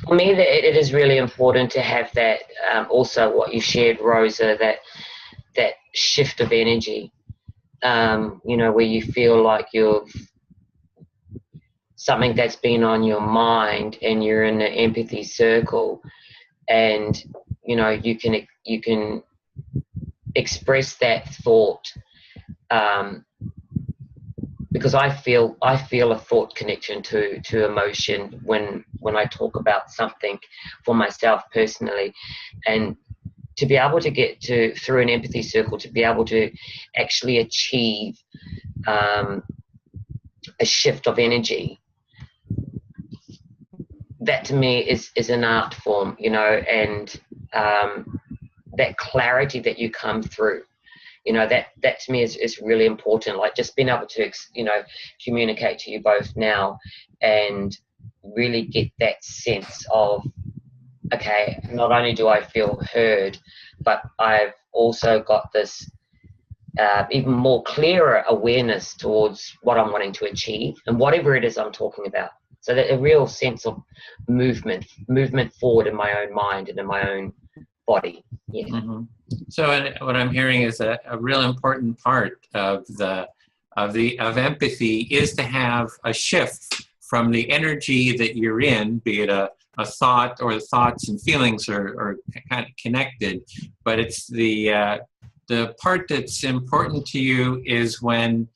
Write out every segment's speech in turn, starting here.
for me, that it is really important to have that. Also, what you shared, Rosa, that shift of energy. Where you feel like you've something that's been on your mind, and you're in the empathy circle, and you can express that thought. Because I feel a thought connection to emotion when I talk about something for myself personally, and to be able to get to through an empathy circle, to be able to actually achieve a shift of energy, that to me is an art form, and that clarity that you come through. That to me is really important. Like just being able to, communicate to you both now and really get that sense of, okay, not only do I feel heard, but I've also got this even more clearer awareness towards what I'm wanting to achieve and whatever it is I'm talking about. So that a real sense of movement forward in my own mind and in my own body. Yeah. Mm-hmm. So what I'm hearing is a real important part of empathy is to have a shift from the energy that you're in, be it a thought, or the thoughts and feelings are kind of connected, but it's the part that's important to you is when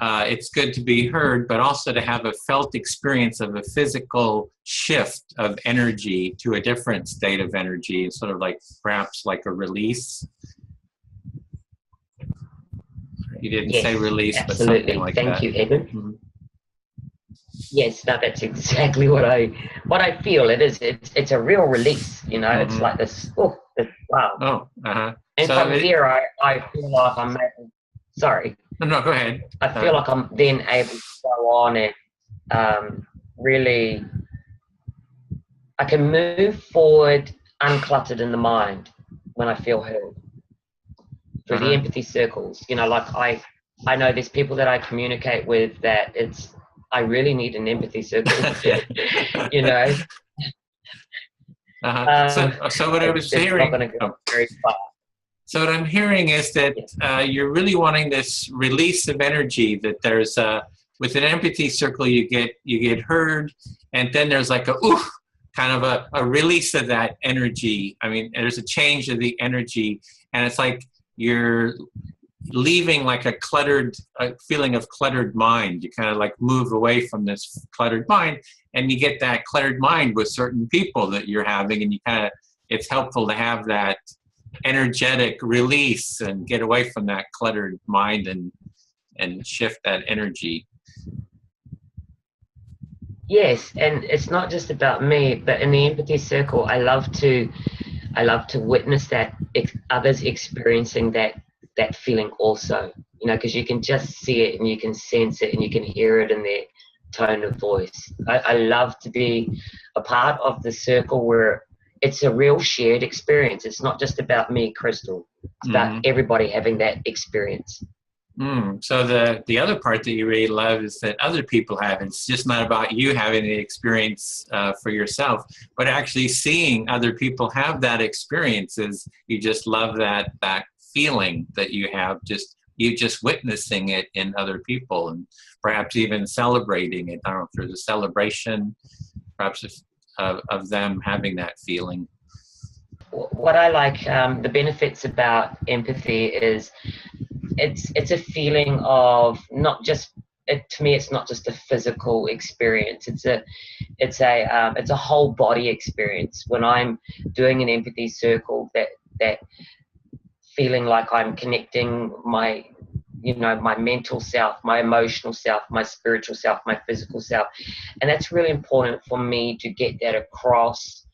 it's good to be heard, but also to have a felt experience of a physical shift of energy to a different state of energy, sort of like perhaps like a release. You didn't say release, absolutely. but something like that. Thank you, Edwin. Mm-hmm. Yes, no, that's exactly what I feel. It's a real release, Mm-hmm. It's like this, wow. Oh, uh-huh. And so from here, I feel like I'm able, sorry. No, go ahead. I feel like I'm then able to go on and really, I can move forward uncluttered in the mind when I feel heard through the empathy circles. Like I know there's people that I communicate with that I really need an empathy circle, So what I was hearing, not go very far. So what I'm hearing is that you're really wanting this release of energy. That there's with an empathy circle, you get heard, and then there's like kind of a release of that energy. I mean, there's a change of the energy, and it's like you're leaving like a feeling of cluttered mind. You kind of like move away from this cluttered mind, and you get that cluttered mind with certain people that you're having, and it's helpful to have that energetic release and get away from that cluttered mind and shift that energy. Yes, and it's not just about me, but in the empathy circle, I love to witness that others experiencing that feeling also, because you can just see it and you can sense it and you can hear it in their tone of voice. I love to be a part of the circle where it's a real shared experience. It's not just about me, Christel. It's about everybody having that experience. So the other part that you really love is that other people have it. It's just not about you having the experience for yourself, but actually seeing other people have that experience. You just love that feeling that you have, you just witnessing it in other people, and perhaps even celebrating it. I don't know if there's a celebration, perhaps of them having that feeling. What I like, the benefits about empathy is it's a feeling of not just, to me, it's not just a physical experience. It's a whole body experience. When I'm doing an empathy circle, that feeling like I'm connecting my mental self, my emotional self, my spiritual self, my physical self. And that's really important for me to get that across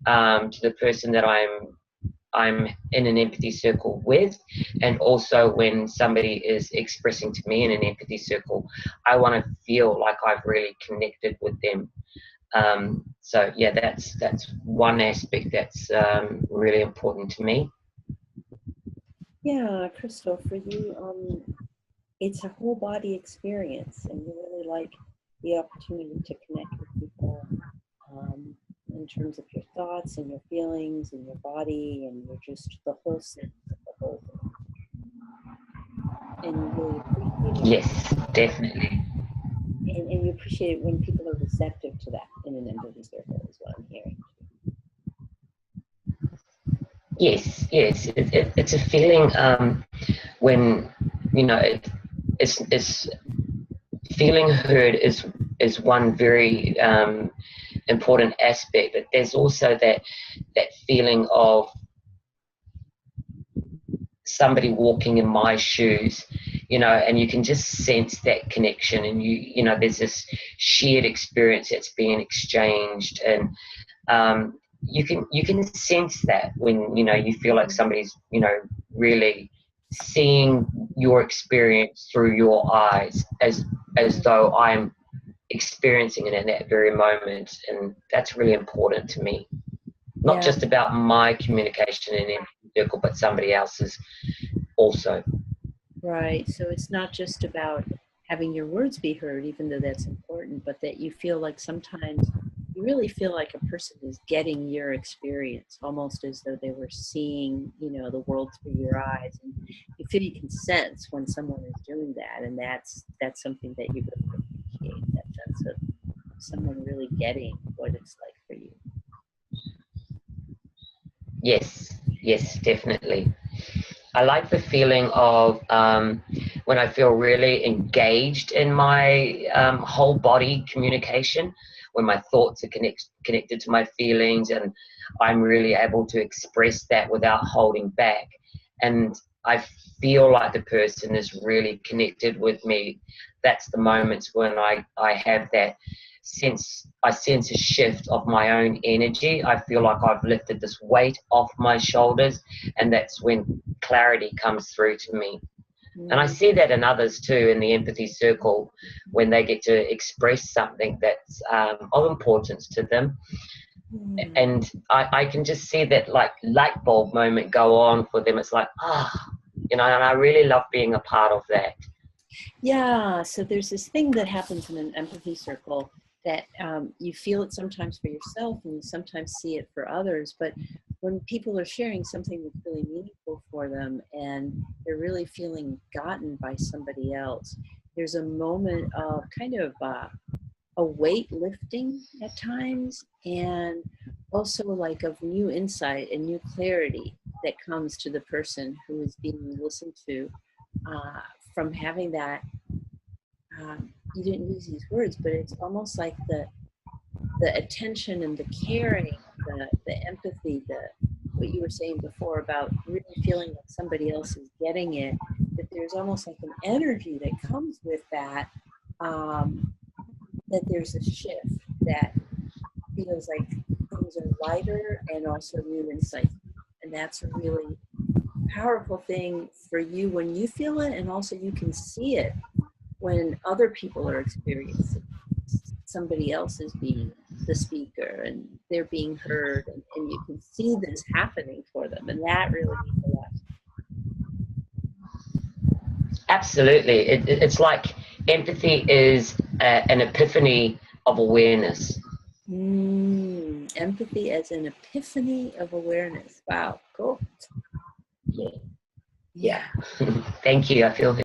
to the person that I'm in an empathy circle with. And also when somebody is expressing to me in an empathy circle, I want to feel like I've really connected with them. So yeah, that's one aspect that's really important to me. Yeah, Christel, for you, it's a whole body experience, and you really like the opportunity to connect with people. And in terms of your thoughts and your feelings and your body and your just the whole sense of the whole thing. And you really appreciate it. Yes, definitely. And you appreciate it when people are receptive to that in an empathy circle is what I'm hearing. Yes, yes. It's a feeling when, you know, it's feeling heard is one very important aspect, but there's also that feeling of somebody walking in my shoes, you know, and you can just sense that connection, and you know, there's this shared experience that's being exchanged, and you can sense that when, you know, you feel like somebody's, you know, really seeing your experience through your eyes as though I'm experiencing it in that very moment, and that's really important to me. Not just about my communication in empathy circle, but somebody else's also. Right. So it's not just about having your words be heard, even though that's important, but that you feel like sometimes you really feel like a person is getting your experience, almost as though they were seeing, you know, the world through your eyes. And you feel you can sense when someone is doing that, and that's something that you really appreciate, that sense of someone really getting what it's like for you. Yes, yes, definitely. I like the feeling of when I feel really engaged in my whole body communication, when my thoughts are connected to my feelings, and I'm really able to express that without holding back. And I feel like the person is really connected with me. That's the moments when I have that sense, I sense a shift of my own energy. I feel like I've lifted this weight off my shoulders, and that's when clarity comes through to me. And I see that in others too, in the empathy circle, when they get to express something that's of importance to them. And I can just see that like light bulb moment go on for them. It's like, you know, and I really love being a part of that. Yeah, so there's this thing that happens in an empathy circle that you feel it sometimes for yourself and you sometimes see it for others, but when people are sharing something that's really meaningful for them and they're really feeling gotten by somebody else, there's a moment of kind of a weight lifting at times, and also like of new insight and new clarity that comes to the person who is being listened to from having that. You didn't use these words, but it's almost like the attention and the caring, the empathy, what you were saying before about really feeling like somebody else is getting it, that there's almost like an energy that comes with that, that there's a shift that feels like things are lighter and also new insights. And that's a really powerful thing for you when you feel it, and also you can see it when other people are experiencing somebody else is being the speaker and they're being heard, and you can see this happening for them, and that really means a lot. Absolutely. It's like empathy is an epiphany of awareness. Empathy as an epiphany of awareness. Wow, cool. Yeah. Thank you. I feel